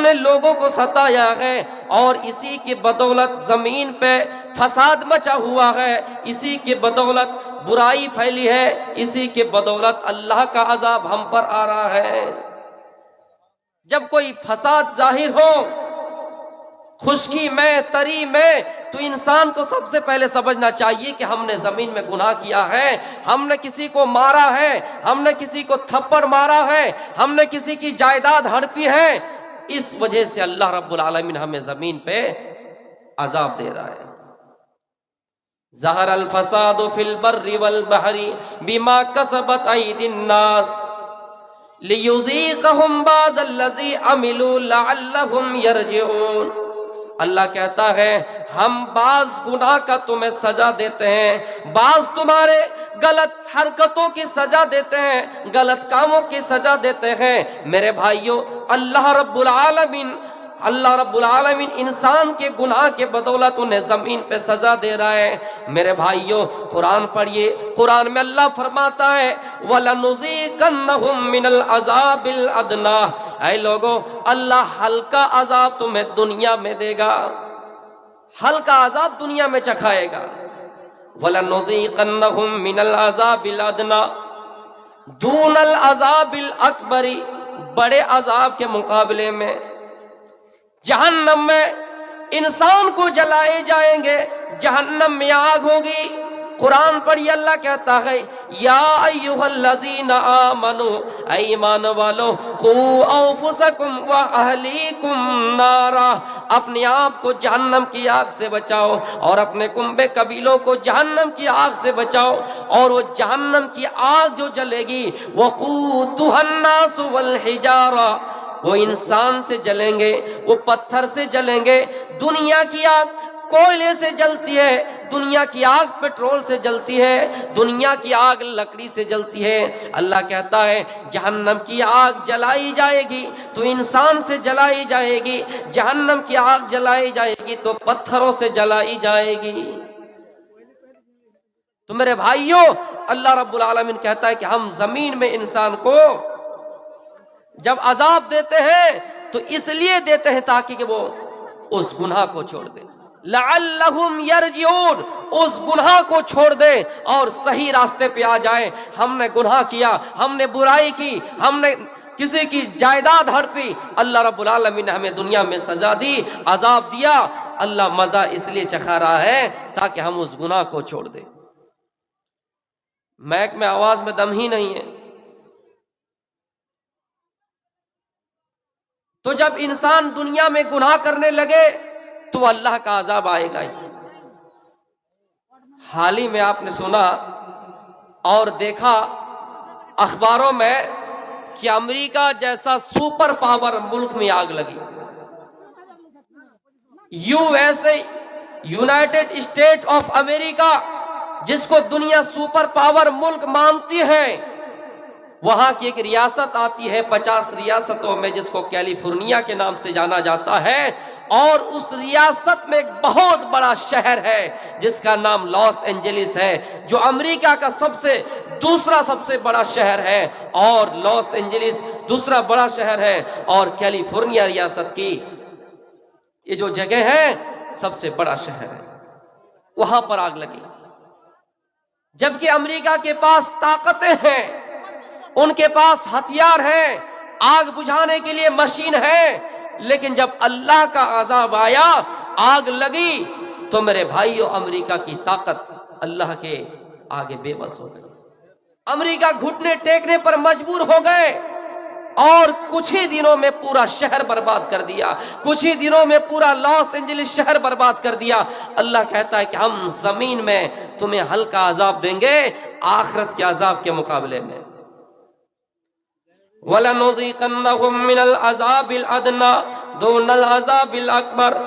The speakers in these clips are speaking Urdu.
نے لوگوں کو ستایا ہے اور اسی کی بدولت زمین پہ فساد مچا ہوا ہے، اسی کی بدولت برائی پھیلی ہے، اسی کی بدولت اللہ کا عذاب ہم پر آ رہا ہے۔ جب کوئی فساد ظاہر ہو خشکی میں، تری میں، تو انسان کو سب سے پہلے سمجھنا چاہیے کہ ہم نے زمین میں گناہ کیا ہے، ہم نے کسی کو مارا ہے، ہم نے کسی کو تھپڑ مارا ہے، ہم نے کسی کی جائیداد ہڑپی ہے، اس وجہ سے اللہ رب العالمین ہمیں زمین پہ عذاب دے رہا ہے۔ ظہر الفساد فی البر والبحر بما کسبت ایدی الناس لیذیقہم بعض الذی عملوا لعلہم یرجعون۔ اللہ کہتا ہے ہم بعض گناہ کا تمہیں سزا دیتے ہیں، بعض تمہارے غلط حرکتوں کی سزا دیتے ہیں، غلط کاموں کی سزا دیتے ہیں۔ میرے بھائیوں، اللہ رب العالمین انسان کے گناہ کے بدولت انہیں زمین پہ سزا دے رہا ہے۔ میرے بھائیوں، قرآن پڑھیے، قرآن میں اللہ فرماتا ہے وَلَنُذِيقَنَّهُم مِّنَ الْعَذَابِ الْأَدْنَىٰ، اے لوگوں اللہ ہلکا عذاب تمہیں دنیا میں دے گا، ہلکا عذاب دنیا میں چکھائے گا۔ وَلَنُذِيقَنَّهُم مِّنَ الْعَذَابِ الْأَدْنَىٰ دُونَ الْعَذَابِ الْأَكْبَرِ، بڑے عذاب کے مقابلے میں۔ جہنم میں انسان کو جلائے جائیں گے، جہنم میں آگ ہوگی۔ قرآن پڑھی، اللہ کہتا ہے یا ایھا الذین آمنوا، اے ایمان والو، قوا انفسکم واہلیکم نارا، اپنے آپ کو جہنم کی آگ سے بچاؤ اور اپنے کنبے قبیلوں کو جہنم کی آگ سے بچاؤ۔ اور وہ جہنم کی آگ جو جلے گی وقودھا الناس والحجارہ، وہ انسان سے جلیں گے، وہ پتھر سے جلیں گے۔ دنیا کی آگ کوئلے سے جلتی ہے، دنیا کی آگ پیٹرول سے جلتی ہے، دنیا کی آگ لکڑی سے جلتی ہے۔ اللہ کہتا ہے جہنم کی آگ جلائی جائے گی تو انسان سے جلائی جائے گی، جہنم کی آگ جلائی جائے گی تو پتھروں سے جلائی جائے گی۔ تو میرے بھائیوں، اللہ رب العالمین کہتا ہے کہ ہم زمین میں انسان کو جب عذاب دیتے ہیں تو اس لیے دیتے ہیں تاکہ کہ وہ اس گناہ کو چھوڑ دے، لعلہم یرجعون، اس گناہ کو چھوڑ دے اور صحیح راستے پہ آ جائیں۔ ہم نے گناہ کیا، ہم نے برائی کی، ہم نے کسی کی جائیداد ہڑپی، اللہ رب العالمین نے ہمیں دنیا میں سزا دی، عذاب دیا۔ اللہ مزہ اس لیے چکھا رہا ہے تاکہ ہم اس گناہ کو چھوڑ دیں۔ میک میں آواز میں دم ہی نہیں ہے۔ تو جب انسان دنیا میں گناہ کرنے لگے تو اللہ کا عذاب آئے گا ہی۔ حال ہی میں آپ نے سنا اور دیکھا اخباروں میں کہ امریکہ جیسا سپر پاور ملک میں آگ لگی۔ USA، United state of America, جس کو دنیا سپر پاور ملک مانتی ہے، وہاں کی ایک ریاست آتی ہے 50 ریاستوں میں، جس کو کیلیفورنیا کے نام سے جانا جاتا ہے، اور اس ریاست میں ایک بہت بڑا شہر ہے جس کا نام لاس اینجلس ہے، جو امریکہ کا دوسرا سب سے بڑا شہر ہے، اور لاس اینجلس دوسرا بڑا شہر ہے، اور کیلیفورنیا ریاست کی یہ جو جگہ ہے سب سے بڑا شہر ہے۔ وہاں پر آگ لگی، جبکہ امریکہ کے پاس طاقتیں ہیں، ان کے پاس ہتھیار ہیں، آگ بجھانے کے لیے مشین ہے، لیکن جب اللہ کا عذاب آیا، آگ لگی، تو میرے بھائیو امریکہ کی طاقت اللہ کے آگے بے بس ہو گئی۔ امریکہ گھٹنے ٹیکنے پر مجبور ہو گئے، اور کچھ ہی دنوں میں پورا شہر برباد کر دیا، کچھ ہی دنوں میں پورا لاس اینجلس شہر برباد کر دیا۔ اللہ کہتا ہے کہ ہم زمین میں تمہیں ہلکا عذاب دیں گے آخرت کے عذاب کے مقابلے میں۔ وَلَنُذِيقَنَّهُم مِّنَ الْعَذَابِ الْأَدْنَىٰ دُونَ الْعَذَابِ الْأَكْبَرِ،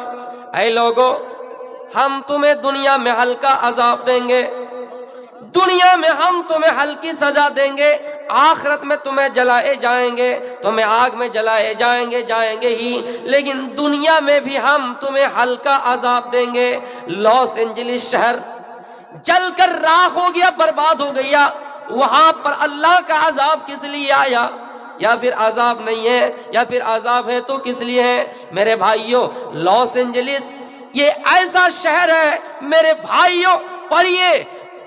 اے لوگو ہم تمہیں دنیا میں ہلکا عذاب دیں گے، دنیا میں ہم تمہیں ہلکی سزا دیں گے، آخرت میں تمہیں جلائے جائیں گے، تمہیں آگ میں جلائے جائیں گے ہی، لیکن دنیا میں بھی ہم تمہیں ہلکا عذاب دیں گے۔ لاس اینجلس شہر جل کر راکھ ہو گیا، برباد ہو گیا، وہاں پر اللہ کا عذاب کس لیے آیا؟ یا پھر عذاب نہیں ہے، یا پھر عذاب ہے تو کس لیے ہے؟ میرے بھائیوں، لاس اینجلس یہ ایسا شہر ہے میرے بھائیوں،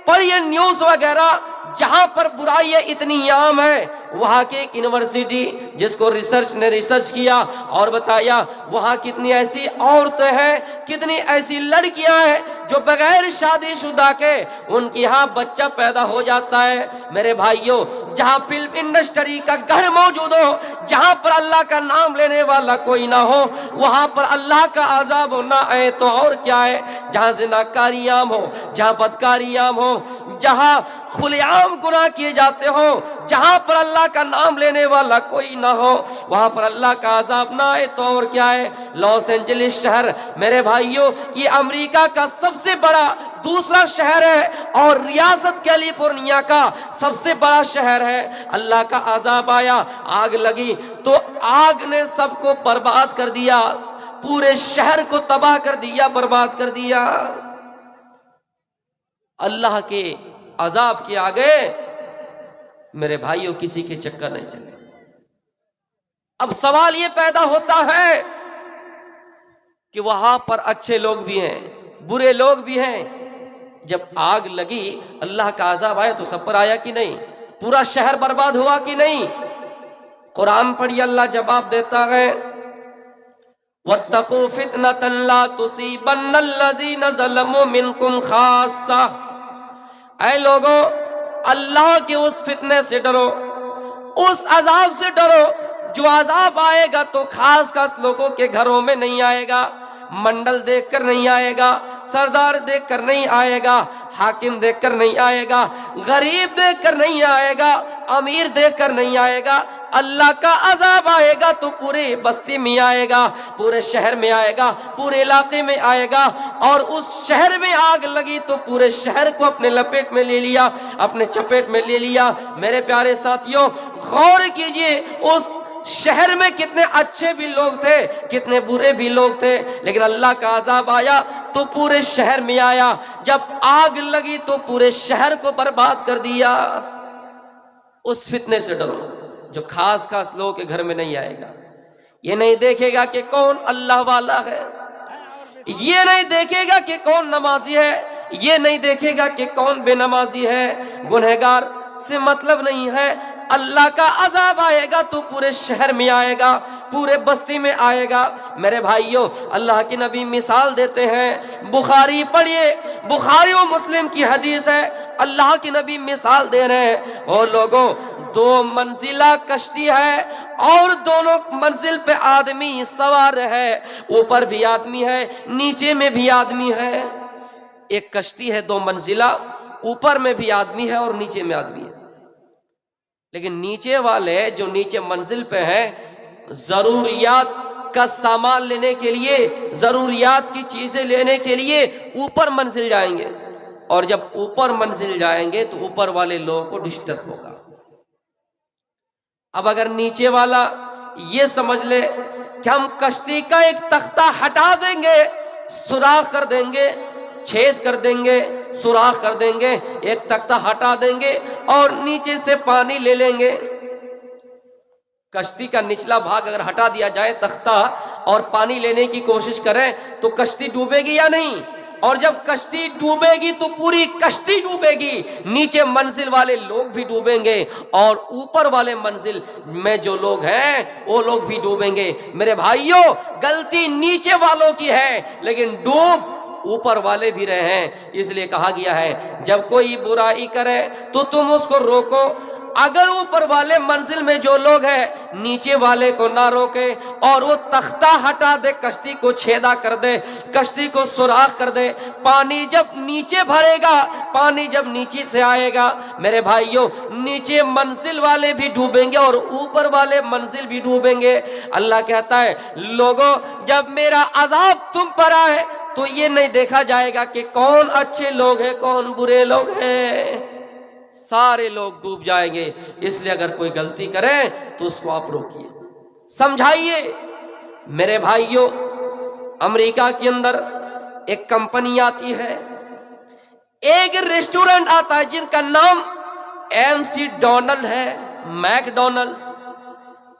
پڑھیے نیوز وغیرہ، جہاں پر برائی اتنی عام ہے، وہاں کی ایک یونیورسٹی جس کو ریسرچ نے ریسرچ کیا اور بتایا وہاں کتنی ایسی عورتیں ہیں، کتنی ایسی لڑکیاں ہیں جو بغیر شادی شدہ کے ان کی یہاں بچہ پیدا ہو جاتا ہے۔ میرے بھائیوں، جہاں فلم انڈسٹری کا گھر موجود ہو، جہاں پر اللہ کا نام لینے والا کوئی نہ ہو، وہاں پر اللہ کا عذاب نہ آئے تو اور کیا ہے؟ جہاں زناکاری عام ہو، جہاں بدکاری عام ہو، جہاں کھلے عام گناہ کیے جاتے ہو، جہاں پر اللہ کا نام لینے والا کوئی نہ ہو، وہاں پر اللہ کا عذاب نہ آئے تو اور کیا ہے؟ لاس اینجلس شہر میرے بھائیوں یہ امریکہ کا سب سے بڑا دوسرا شہر ہے اور ریاست کیلیفورنیا کا سب سے بڑا شہر ہے۔ اللہ کا عذاب آیا، آگ لگی تو آگ نے سب کو برباد کر دیا، پورے شہر کو تباہ کر دیا، برباد کر دیا۔ اللہ کے عذاب کے آگے میرے بھائیوں کسی کے چکر نہیں چلے۔ اب سوال یہ پیدا ہوتا ہے کہ وہاں پر اچھے لوگ بھی ہیں، برے لوگ بھی ہیں۔ جب آگ لگی، اللہ کا عذاب آیا تو سب پر آیا کہ نہیں؟ پورا شہر برباد ہوا کہ نہیں؟ قرآن پڑھی، اللہ جواب دیتا ہے وَاتَّقُوا فِتْنَةً لَا تُصِيبَنَّ الَّذِينَ ظَلَمُوا مِنْكُمْ خَاصَّةً۔ اے لوگو، اللہ کے اس فتنے سے ڈرو، اس عذاب سے ڈرو جو عذاب آئے گا تو خاص خاص لوگوں کے گھروں میں نہیں آئے گا، منڈل دیکھ کر نہیں آئے گا، سردار دیکھ کر نہیں آئے گا، حاکم دیکھ کر نہیں آئے گا، غریب دیکھ کر نہیں آئے گا، امیر دیکھ کر نہیں آئے گا۔ اللہ کا عذاب آئے گا تو پورے بستی میں آئے گا، پورے شہر میں آئے گا، پورے علاقے میں آئے گا، اور اس شہر میں آگ لگی تو پورے شہر کو اپنے لپیٹ میں لے لیا، اپنے چپیٹ میں لے لیا۔ میرے پیارے ساتھیوں، غور کیجئے اس شہر میں کتنے اچھے بھی لوگ تھے، کتنے برے بھی لوگ تھے، لیکن اللہ کا عذاب آیا تو پورے شہر میں آیا۔ جب آگ لگی تو پورے شہر کو برباد کر دیا۔ اس فتنے سے ڈرو جو خاص خاص لوگوں کے گھر میں نہیں آئے گا۔ یہ نہیں دیکھے گا کہ کون اللہ والا ہے، یہ نہیں دیکھے گا کہ کون نمازی ہے، یہ نہیں دیکھے گا کہ کون بے نمازی ہے، گنہگار سے مطلب نہیں ہے۔ اللہ کا عذاب آئے گا تو پورے شہر میں آئے گا، پورے بستی میں آئے گا۔ میرے بھائیوں، اللہ کے نبی مثال دیتے ہیں، بخاری پڑھیے، بخاری و مسلم کی حدیث ہے، اللہ کے نبی مثال دے رہے ہیں، او لوگوں، 2 منزلہ کشتی ہے اور دونوں منزل پہ آدمی سوار ہے، اوپر بھی آدمی ہے، نیچے میں بھی آدمی ہے۔ ایک کشتی ہے 2 منزلہ، اوپر میں بھی آدمی ہے اور نیچے میں آدمی ہے، لیکن نیچے والے جو نیچے منزل پہ ہیں، ضروریات کا سامان لینے کے لیے، ضروریات کی چیزیں لینے کے لیے اوپر منزل جائیں گے، اور جب اوپر منزل جائیں گے تو اوپر والے لوگوں کو ڈسٹرب ہوگا۔ اب اگر نیچے والا یہ سمجھ لے کہ ہم کشتی کا ایک تختہ ہٹا دیں گے، سوراخ کر دیں گے، چھید کر دیں گے، سوراخ کر دیں گے، ایک تختہ ہٹا دیں گے اور نیچے سے پانی لے لیں گے، کشتی کا نچلا بھاگ اگر ہٹا دیا جائے تختہ اور پانی لینے کی کوشش کریں تو کشتی ڈوبے گی یا نہیں؟ اور جب کشتی ڈوبے گی تو پوری کشتی ڈوبے گی، نیچے منزل والے لوگ بھی ڈوبیں گے اور اوپر والے منزل میں جو لوگ ہیں وہ لوگ بھی ڈوبیں گے۔ میرے بھائیوں، غلطی نیچے والوں کی ہے لیکن ڈوب اوپر والے بھی رہے ہیں۔ اس لیے کہا گیا ہے جب کوئی برائی کرے تو تم اس کو روکو، اگر اوپر والے منزل میں جو لوگ ہیں نیچے والے کو نہ روکے اور وہ تختہ ہٹا دے، کشتی کو چھیدا کر دے، کشتی کو سوراخ کر دے، پانی جب نیچے بھرے گا، پانی جب نیچے سے آئے گا، میرے بھائیوں، نیچے منزل والے بھی ڈوبیں گے اور اوپر والے منزل بھی ڈوبیں گے۔ اللہ کہتا ہے لوگوں، جب میرا عذاب تم پر آئے تو یہ نہیں دیکھا جائے گا کہ کون اچھے لوگ ہیں کون برے لوگ ہیں، سارے لوگ ڈوب جائیں گے۔ اس لیے اگر کوئی غلطی کرے تو اس کو آپ روکیے، سمجھائیے۔ میرے بھائیوں، امریکہ کے اندر ایک کمپنی آتی ہے، ایک ریسٹورنٹ آتا ہے جن کا نام MC ڈونلڈ ہے، میک ڈونلڈز۔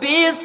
20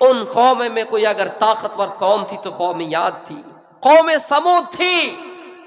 ان قوم میں کوئی اگر طاقتور قوم تھی تو قوم عاد تھی، قوم سمود تھی،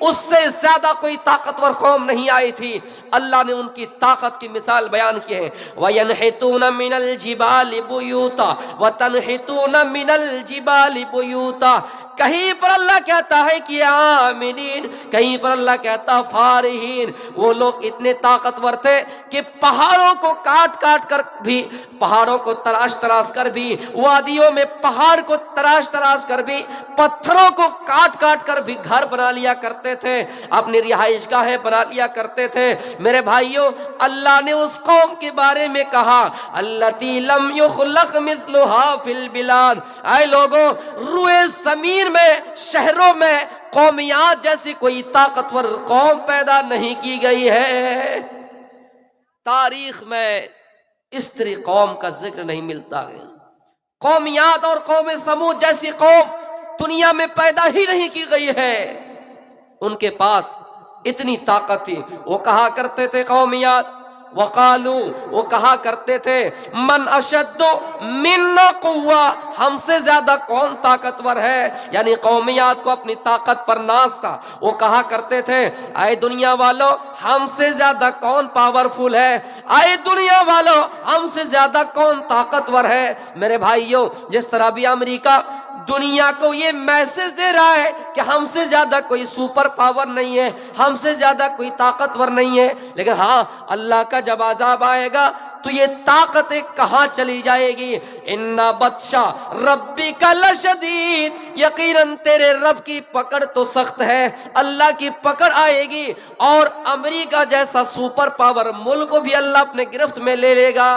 اس سے زیادہ کوئی طاقتور قوم نہیں آئی تھی۔ اللہ نے ان کی طاقت کی مثال بیان کی ہے، وَيَنْحِتُونَ مِنَ الْجِبَالِ بُيُوتًا وَتَنْحِتُونَ مِنَ الْجِبَالِ بُيُوتًا۔ کہیں پر اللہ کہتا ہے کہ آمنین، کہیں پر اللہ کہتا ہے فارہین۔ وہ لوگ اتنے طاقتور تھے کہ پہاڑوں کو کاٹ کاٹ کر بھی، پہاڑوں کو تراش تراش کر بھی، وادیوں میں پہاڑ کو تراش تراش کر بھی، پتھروں کو کاٹ کاٹ کر بھی گھر بنا لیا کرتے تھے، اپنی رہائش گاہیں بنا لیا کرتے تھے۔ میرے بھائیوں، اللہ نے اس قوم کے بارے میں کہا الَّتِي لَمْ يُخْلَقْ مِثْلُهَا فِي الْبِلَادِ، اے لوگوں، روئے زمین میں، شہروں میں قومیات جیسی کوئی طاقتور قوم پیدا نہیں کی گئی ہے۔ تاریخ میں اس طرح قوم کا ذکر نہیں ملتا ہے۔ قومیات اور قوم سمود جیسی قوم دنیا میں پیدا ہی نہیں کی گئی ہے۔ ان کے پاس اتنی طاقت تھی۔ وہ کہا کرتے تھے قومیات، وقالو، وہ کہا کرتے تھے من اشد منا قوہ، ہم سے زیادہ کون طاقتور ہے، یعنی قومیات کو اپنی طاقت پر ناز تھا۔ وہ کہا کرتے تھے اے دنیا والو، ہم سے زیادہ کون پاورفل ہے، اے دنیا والو، ہم سے زیادہ کون طاقتور ہے۔ میرے بھائیوں، جس طرح بھی امریکہ دنیا کو یہ میسج دے رہا ہے کہ ہم سے زیادہ کوئی سپر پاور نہیں ہے، ہم سے زیادہ کوئی طاقتور نہیں ہے، لیکن ہاں، اللہ کا جب عذاب آئے گا تو یہ طاقتیں کہاں چلی جائے گی؟ ان بطشا ربک لشدید، یقیناً تیرے رب کی پکڑ تو سخت ہے، اللہ کی پکڑ آئے گی اور امریکہ جیسا سپر پاور ملک کو بھی اللہ اپنے گرفت میں لے لے گا۔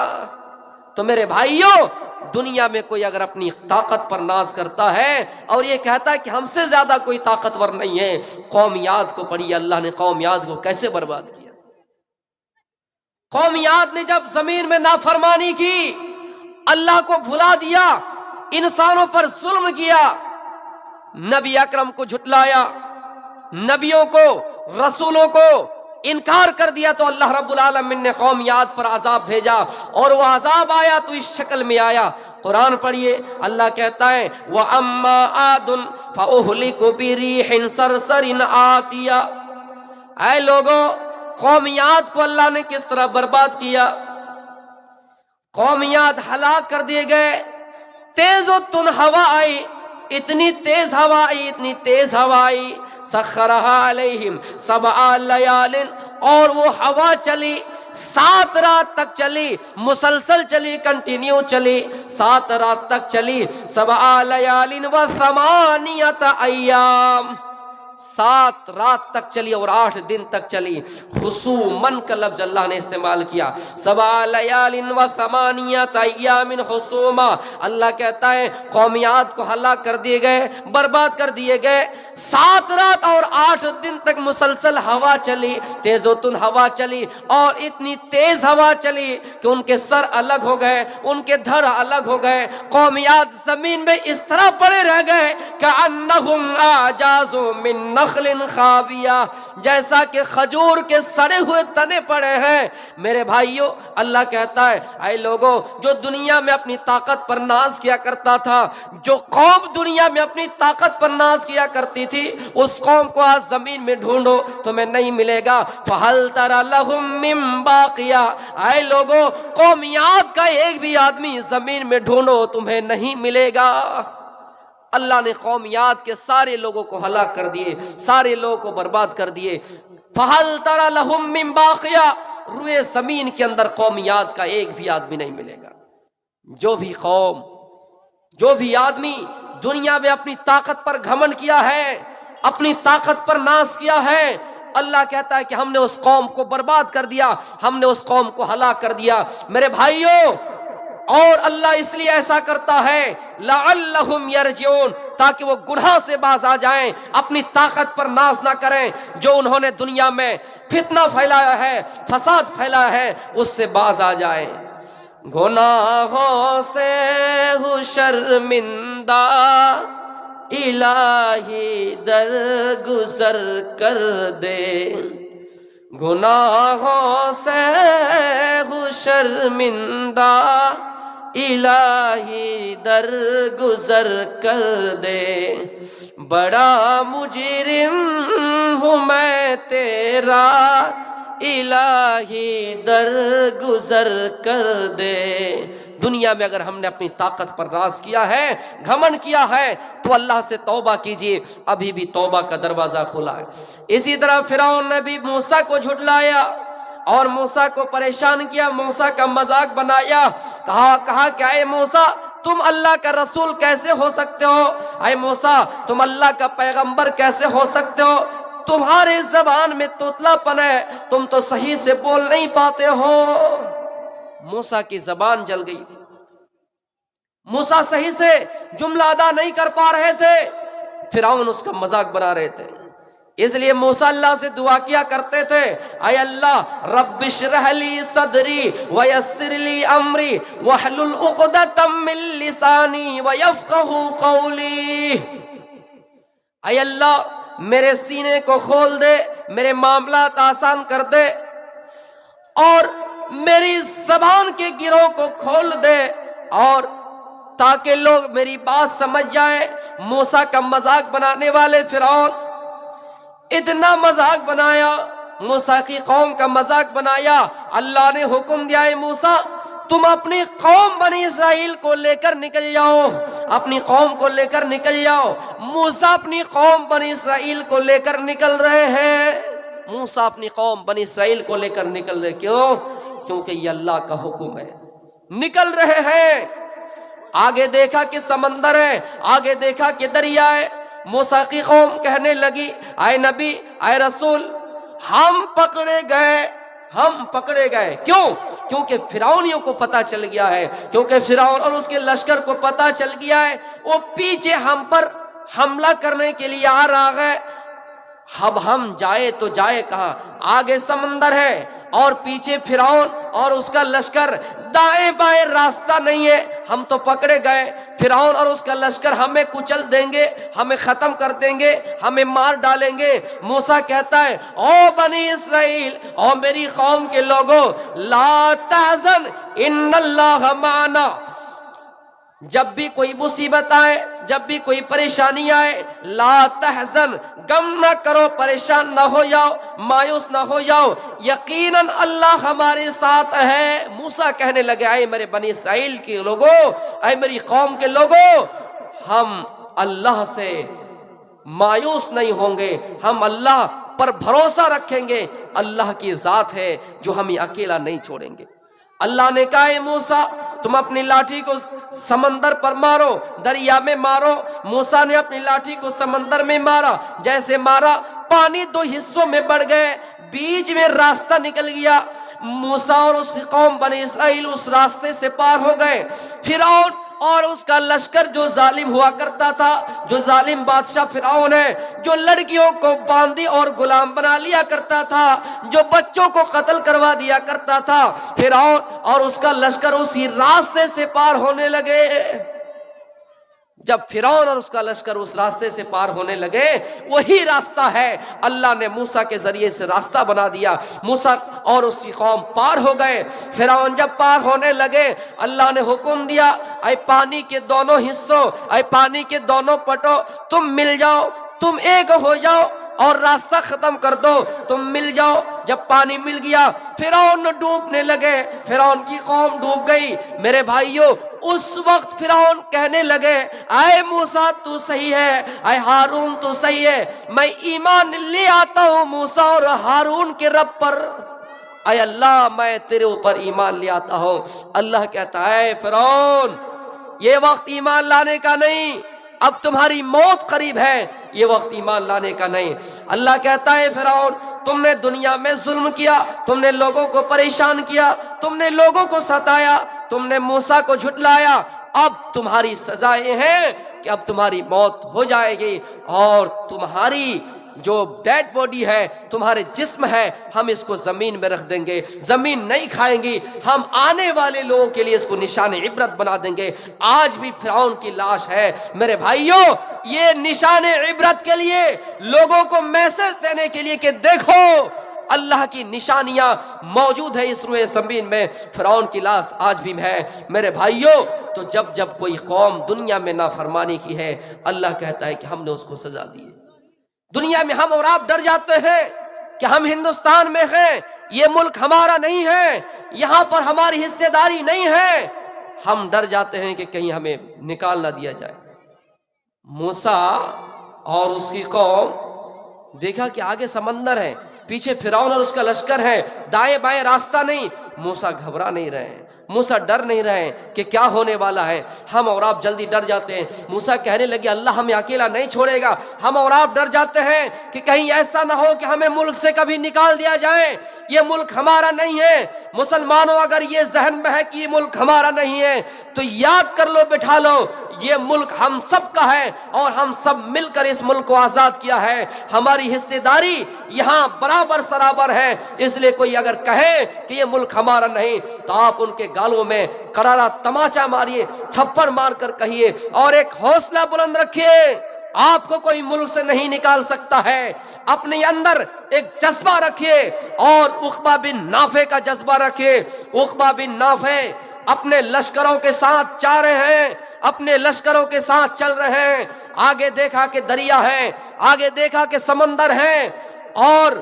تو میرے بھائیوں، دنیا میں کوئی اگر اپنی طاقت پر ناز کرتا ہے اور یہ کہتا ہے کہ ہم سے زیادہ کوئی طاقتور نہیں ہے، قومیات کو پڑھی اللہ نے قومیات کو کیسے برباد کیا۔ قومیات نے جب زمین میں نافرمانی کی، اللہ کو بھلا دیا، انسانوں پر ظلم کیا، نبی اکرم کو جھٹلایا، نبیوں کو، رسولوں کو انکار کر دیا، تو اللہ رب العالمین نے قومیات پر عذاب بھیجا، اور وہ عذاب آیا تو اس شکل میں آیا۔ قرآن پڑھیے، اللہ کہتا ہے وَأَمَّا عَادٌ فَأُهْلِكُ بِرِيحٍ صَرْصَرٍ عَاتِيَةٍ۔ اے لوگوں، قومیات کو اللہ نے کس طرح برباد کیا؟ قومیات ہلاک کر دیے گئے۔ تیز و تن ہوا آئی، اتنی تیز ہوا آئی، اتنی تیز ہوا آئی، سخرها علیہم 7 لیال، اور وہ ہوا چلی 7 رات تک چلی، مسلسل چلی، کنٹینیو چلی، 7 رات تک چلی، 7 لیال و 8 ایام، 7 رات تک چلی اور 8 دن تک چلی۔ خصوماً کا لفظ اللہ نے استعمال کیا، 7 لیال و 8 ایام خصوما۔ اللہ کہتا ہے قومیات کو ہلاک کر دیے گئے، برباد کر دیے گئے، 7 رات اور 8 دن تک مسلسل ہوا چلی، تیز و تن ہوا چلی، اور اتنی تیز ہوا چلی کہ ان کے سر الگ ہو گئے، ان کے دھڑ الگ ہو گئے، قومیات زمین میں اس طرح پڑے رہ گئے کأنہم اعجاز من نخل خاویہ، جیسا کہ کھجور کے سڑے ہوئے تنے پڑے ہیں۔ میرے بھائیوں، اللہ کہتا ہے اے لوگوں، جو دنیا میں اپنی طاقت پر ناز کیا کرتا تھا، جو قوم دنیا میں اپنی طاقت پر ناز کیا کرتی تھی، اس قوم کو آج زمین میں ڈھونڈو تمہیں نہیں ملے گا۔ فَهَلْ تَرَ لَهُم مِّن بَاقِيَةٍ، اے لوگوں، قومیات کا ایک بھی آدمی زمین میں ڈھونڈو تمہیں نہیں ملے گا۔ اللہ نے قومیات کے سارے لوگوں کو ہلاک کر دیے، سارے لوگوں کو برباد کر دیے۔ فَهَلْ تَرَ لَهُم مِّن بَاقِيَةٍ، روئے زمین کے اندر قومیات کا ایک بھی آدمی نہیں ملے گا۔ جو بھی قوم، جو بھی آدمی دنیا میں اپنی طاقت پر گھمنڈ کیا ہے، اپنی طاقت پر ناز کیا ہے، اللہ کہتا ہے کہ ہم نے اس قوم کو برباد کر دیا، ہم نے اس قوم کو ہلاک کر دیا۔ میرے بھائیوں، اور اللہ اس لیے ایسا کرتا ہے لعلہم یرجعون، تاکہ وہ گناہ سے باز آ جائیں، اپنی طاقت پر ناز نہ کریں، جو انہوں نے دنیا میں فتنہ پھیلایا ہے، فساد پھیلایا ہے، اس سے باز آ جائیں۔ گناہوں سے ہو شرمندہ، الہی درگزر کر دے، گناہوں سے ہو شرمندہ، الہی درگزر کر دے، بڑا مجرم ہوں میں تیرا، الہی درگزر کر دے۔ دنیا میں اگر ہم نے اپنی طاقت پر راز کیا ہے، گھمنڈ کیا ہے، تو اللہ سے توبہ کیجئے، ابھی بھی توبہ کا دروازہ کھلا ہے۔ اسی طرح فرعون نے بھی موسیٰ کو جھٹلایا اور موسیٰ کو پریشان کیا، موسیٰ کا مذاق بنایا، کہا کہ اے موسیٰ تم اللہ کا رسول کیسے ہو سکتے ہو، اے موسیٰ تم اللہ کا پیغمبر کیسے ہو سکتے ہو، تمہارے زبان میں توتلا پن ہے، تم تو صحیح سے بول نہیں پاتے ہو۔ موسیٰ کی زبان جل گئی تھی، موسیٰ صحیح سے جملہ ادا نہیں کر پا رہے تھے، فرعون اس کا مذاق بنا رہے تھے۔ اس لیے موسیٰ اللہ سے دعا کیا کرتے تھے، اے اللہ رب اشرح لی صدری ویسر لی امری واحلل عقدۃ من لسانی ویفقہوا قولی۔ اے اللہ میرے سینے کو کھول دے، میرے معاملات آسان کر دے، اور میری زبان کے گروں کو کھول دے، اور تاکہ لوگ میری بات سمجھ جائیں۔ موسیٰ کا مذاق بنانے والے فرعون اتنا مذاق بنایا، موسیٰ کی قوم کا مذاق بنایا۔ اللہ نے حکم دیا ہے موسیٰ تم اپنی قوم بنی اسرائیل کو لے کر نکل جاؤ، اپنی قوم کو لے کر نکل جاؤ۔ موسیٰ اپنی قوم بنی اسرائیل کو لے کر نکل رہے ہیں، موسیٰ اپنی قوم بنی اسرائیل کو لے کر نکل رہے، کیوں؟ کیونکہ یہ اللہ کا حکم ہے، نکل رہے ہیں۔ آگے دیکھا کہ سمندر ہے، آگے دیکھا کہ دریا ہے۔ موسیٰ کی قوم کہنے لگی اے نبی اے رسول ہم پکڑے گئے، ہم پکڑے گئے۔ کیوں؟ کیونکہ فرعونیوں کو پتا چل گیا ہے، کیونکہ فرعون اور اس کے لشکر کو پتا چل گیا ہے، وہ پیچھے ہم پر حملہ کرنے کے لیے آ رہا ہے۔ اب ہم جائے تو جائے کہاں؟ آگے سمندر ہے اور پیچھے فرعون اور اس کا لشکر، دائیں بائیں راستہ نہیں ہے، ہم تو پکڑے گئے۔ فرعون اور اس کا لشکر ہمیں کچل دیں گے، ہمیں ختم کر دیں گے، ہمیں مار ڈالیں گے۔ موسیٰ کہتا ہے او بنی اسرائیل، او میری قوم کے لوگوں، لا تحزن ان اللہ معنا۔ جب بھی کوئی مصیبت آئے، جب بھی کوئی پریشانی آئے، لا تحزن، غم نہ کرو، پریشان نہ ہو جاؤ، مایوس نہ ہو جاؤ، یقیناً اللہ ہمارے ساتھ ہے۔ موسیٰ کہنے لگے اے میرے بنی اسرائیل کے لوگوں، اے میری قوم کے لوگوں، ہم اللہ سے مایوس نہیں ہوں گے، ہم اللہ پر بھروسہ رکھیں گے، اللہ کی ذات ہے جو ہمیں اکیلا نہیں چھوڑیں گے۔ اللہ نے کہا اے موسیٰ تم اپنی لاٹھی کو سمندر پر مارو، دریا میں مارو۔ موسیٰ نے اپنی لاٹھی کو سمندر میں مارا، جیسے مارا پانی دو حصوں میں بڑھ گئے، بیچ میں راستہ نکل گیا۔ موسیٰ اور اس کی قوم بنی اسرائیل اس راستے سے پار ہو گئے۔ فرعون اور اس کا لشکر جو ظالم ہوا کرتا تھا، جو ظالم بادشاہ فرعون ہے، جو لڑکیوں کو باندھی اور غلام بنا لیا کرتا تھا، جو بچوں کو قتل کروا دیا کرتا تھا، فرعون اور اس کا لشکر اسی راستے سے پار ہونے لگے۔ جب فرعون اور اس کا لشکر اس راستے سے پار ہونے لگے، وہی راستہ ہے، اللہ نے موسیٰ کے ذریعے سے راستہ بنا دیا۔ موسیٰ اور اس کی قوم پار ہو گئے۔ فرعون جب پار ہونے لگے، اللہ نے حکم دیا اے پانی کے دونوں حصوں، اے پانی کے دونوں پٹوں، تم مل جاؤ، تم ایک ہو جاؤ اور راستہ ختم کر دو، تم مل جاؤ۔ جب پانی مل گیا، فرعون ڈوبنے لگے، فرعون کی قوم ڈوب گئی۔ میرے بھائیوں، اس وقت فرعون کہنے لگے اے موسیٰ تو صحیح ہے، اے ہارون تو صحیح ہے، میں ایمان لے آتا ہوں موسیٰ اور ہارون کے رب پر، اے اللہ میں تیرے اوپر ایمان لے آتا ہوں۔ اللہ کہتا ہے اے فرعون یہ وقت ایمان لانے کا نہیں، اب تمہاری موت قریب ہے، یہ وقت ایمان لانے کا نہیں۔ اللہ کہتا ہے فرعون تم نے دنیا میں ظلم کیا، تم نے لوگوں کو پریشان کیا، تم نے لوگوں کو ستایا، تم نے موسیٰ کو جھٹلایا، اب تمہاری سزائیں ہیں کہ اب تمہاری موت ہو جائے گی، اور تمہاری جو ڈیڈ باڈی ہے، تمہارے جسم ہے، ہم اس کو زمین میں رکھ دیں گے، زمین نہیں کھائیں گی، ہم آنے والے لوگوں کے لیے اس کو نشان عبرت بنا دیں گے۔ آج بھی فرعون کی لاش ہے۔ میرے بھائیوں، یہ نشان عبرت کے لیے، لوگوں کو میسج دینے کے لیے کہ دیکھو اللہ کی نشانیاں موجود ہے اس روئے زمین میں، فرعون کی لاش آج بھی ہے میرے بھائیوں۔ تو جب جب کوئی قوم دنیا میں نافرمانی کی ہے، اللہ کہتا ہے کہ ہم نے اس کو سزا دی ہے۔ دنیا میں ہم اور آپ ڈر جاتے ہیں کہ ہم ہندوستان میں ہیں، یہ ملک ہمارا نہیں ہے، یہاں پر ہماری حصے داری نہیں ہے، ہم ڈر جاتے ہیں کہ کہیں ہمیں نکال نہ دیا جائے۔ موسیٰ اور اس کی قوم، دیکھا کہ آگے سمندر ہے، پیچھے فرعون اور اس کا لشکر ہے، دائیں بائیں راستہ نہیں، موسیٰ گھبرا نہیں رہے ہیں، موسیٰ ڈر نہیں رہے کہ کیا ہونے والا ہے۔ ہم اور آپ جلدی ڈر جاتے ہیں۔ موسیٰ کہنے لگے اللہ ہمیں اکیلا نہیں چھوڑے گا۔ ہم اور آپ ڈر جاتے ہیں کہ کہیں ایسا نہ ہو کہ ہمیں ملک سے کبھی نکال دیا جائے، یہ ملک ہمارا نہیں ہے۔ مسلمانوں اگر یہ ذہن میں ہے کہ یہ ملک ہمارا نہیں ہے تو یاد کر لو، بٹھا لو، یہ ملک ہم سب کا ہے اور ہم سب مل کر اس ملک کو آزاد کیا ہے۔ ہماری حصے داری یہاں برابر سرابر ہے، اس لیے کوئی اگر کہے کہ یہ ملک ہمارا نہیں تو آپ ان کے گالوں میں کرارا تماچا ماریے، تھپڑ مار کر کہیے اور ایک حوصلہ بلند رکھیے، آپ کو کوئی ملک سے نہیں نکال سکتا ہے۔ اپنے اندر ایک جذبہ رکھیے اور عقبہ بن نافع کا جذبہ رکھیے۔ عقبہ بن نافع اپنے لشکروں کے ساتھ جا رہے ہیں، اپنے لشکروں کے ساتھ چل رہے ہیں، آگے دیکھا کہ دریا ہے، آگے دیکھا کہ سمندر ہے، اور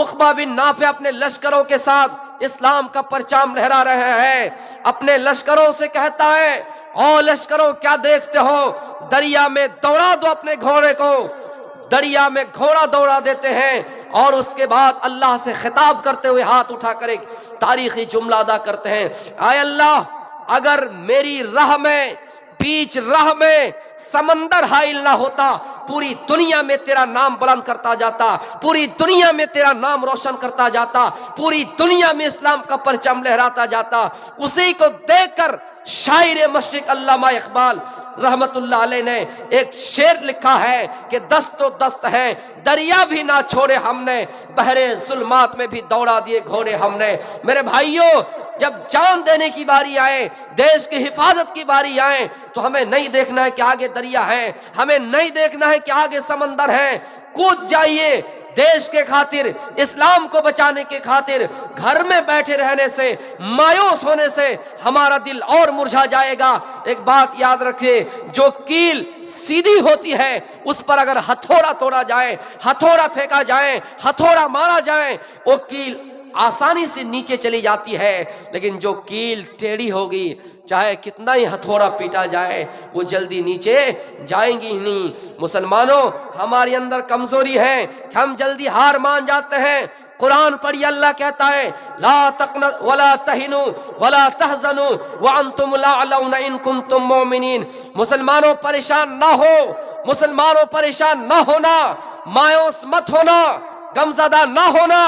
عقبہ بن نافع اپنے لشکروں کے ساتھ اسلام کا پرچام لہرا رہے ہیں۔ اپنے لشکروں سے کہتا ہے او لشکروں کیا دیکھتے ہو، دریا میں دوڑا دو اپنے گھوڑے کو۔ دریا میں گھوڑا دوڑا دیتے ہیں اور اس کے بعد اللہ سے خطاب کرتے ہوئے ہاتھ اٹھا کر ایک تاریخی جملہ ادا کرتے ہیں، اے اللہ اگر میری راہ میں، بیچ راہ میں سمندر حائل نہ ہوتا، پوری دنیا میں تیرا نام بلند کرتا جاتا، پوری دنیا میں تیرا نام روشن کرتا جاتا، پوری دنیا میں اسلام کا پرچم لہراتا جاتا۔ اسی کو دیکھ کر شاعر مشرق علامہ اقبال رحمت اللہ علیہ نے ایک شعر لکھا ہے کہ دست و دست ہے دریا بھی نہ چھوڑے ہم نے، بحر ظلمات میں بھی دوڑا دیے گھوڑے ہم نے۔ میرے بھائیوں، جب جان دینے کی باری آئے، دیش کی حفاظت کی باری آئے تو ہمیں نہیں دیکھنا ہے کہ آگے دریا ہے، ہمیں نہیں دیکھنا ہے کہ آگے سمندر ہے، کود جائیے دیش کے خاطر، اسلام کو بچانے کے خاطر۔ گھر میں بیٹھے رہنے سے، مایوس ہونے سے ہمارا دل اور مرجھا جائے گا۔ ایک بات یاد رکھے، جو کیل سیدھی ہوتی ہے اس پر اگر ہتھوڑا توڑا جائے، ہتھوڑا پھینکا جائے، ہتھوڑا مارا جائے، وہ کیل آسانی سے نیچے چلی جاتی ہے، لیکن جو کیل ٹیڑھی ہوگی چاہے کتنا ہی ہتھوڑا پیٹا جائے وہ جلدی نیچے جائیں گی ہی نہیں۔ مسلمانوں، ہمارے اندر کمزوری ہے کہ ہم جلدی ہار مان جاتے ہیں۔ قرآن پڑھیے، اللہ کہتا ہے لا تقنطوا ولا تہنوا ولا تحزنوا وانتم الاعلون ان کنتم مؤمنین۔ مسلمانوں پریشان نہ ہو، مسلمانوں پریشان نہ ہونا، مایوس مت ہونا، غمزدہ نہ ہونا،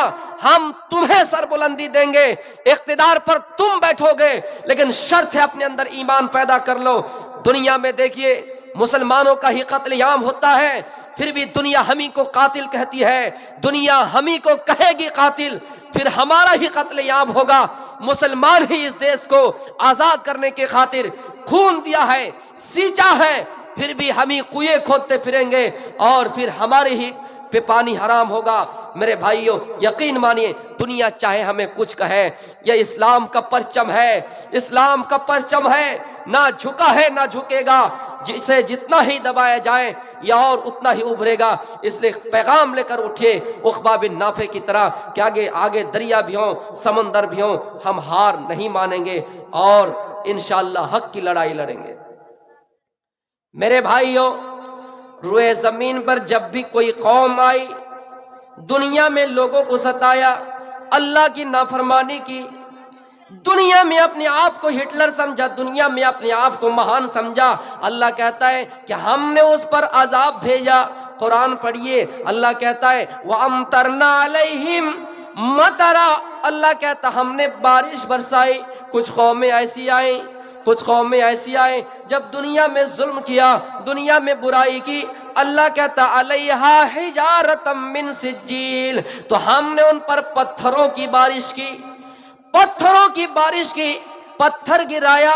ہم تمہیں سربلندی دیں گے، اقتدار پر تم بیٹھو گے، لیکن شرط ہے اپنے اندر ایمان پیدا کر لو۔ دنیا میں دیکھیے مسلمانوں کا ہی قتل عام ہوتا ہے، پھر بھی دنیا ہمیں کو قاتل کہتی ہے، دنیا ہمیں کو کہے گی قاتل، پھر ہمارا ہی قتل عام ہوگا۔ مسلمان ہی اس دیش کو آزاد کرنے کے خاطر خون دیا ہے، سینچا ہے، پھر بھی ہمیں کنویں کھودتے پھریں گے اور پھر ہمارے ہی پہ پانی حرام ہوگا۔ میرے بھائیوں، یقین مانیے، دنیا چاہے ہمیں کچھ کہے، یہ اسلام کا پرچم ہے، اسلام کا پرچم ہے، نہ جھکا ہے نہ جھکے گا، جسے جتنا ہی دبایا جائے یا اور اتنا ہی ابھرے گا۔ اس لیے پیغام لے کر اٹھے عقبہ بن نافع کی طرح کہ آگے دریا بھی ہوں، سمندر بھی ہوں، ہم ہار نہیں مانیں گے اور انشاءاللہ حق کی لڑائی لڑیں گے۔ میرے بھائیوں، روئے زمین پر جب بھی کوئی قوم آئی، دنیا میں لوگوں کو ستایا، اللہ کی نافرمانی کی، دنیا میں اپنے آپ کو ہٹلر سمجھا، دنیا میں اپنے آپ کو مہان سمجھا، اللہ کہتا ہے کہ ہم نے اس پر عذاب بھیجا۔ قرآن پڑھیے، اللہ کہتا ہے وَأَمْطَرْنَا عَلَيْهِمْ مَطَرًا، اللہ کہتا ہم نے بارش برسائی۔ کچھ قومیں ایسی آئیں، کچھ قومیں ایسی آئیں جب دنیا میں ظلم کیا، دنیا میں برائی کی، اللہ کہتا علیہا حجارۃ من سجیل، تو ہم نے ان پر پتھروں کی بارش کی، پتھروں کی بارش کی، پتھر گرایا،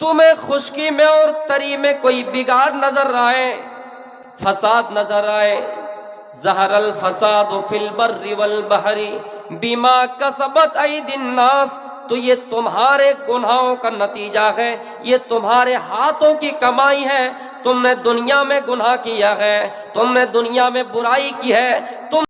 تمہیں خشکی میں اور تری میں کوئی بگاڑ نظر آئے، فساد نظر آئے، ظہر الفساد فی البر والبحر بما کسبت ایدی الناس، تو یہ تمہارے گناہوں کا نتیجہ ہے، یہ تمہارے ہاتھوں کی کمائی ہے۔ تم نے دنیا میں گناہ کیا ہے، تم نے دنیا میں برائی کی ہے، تم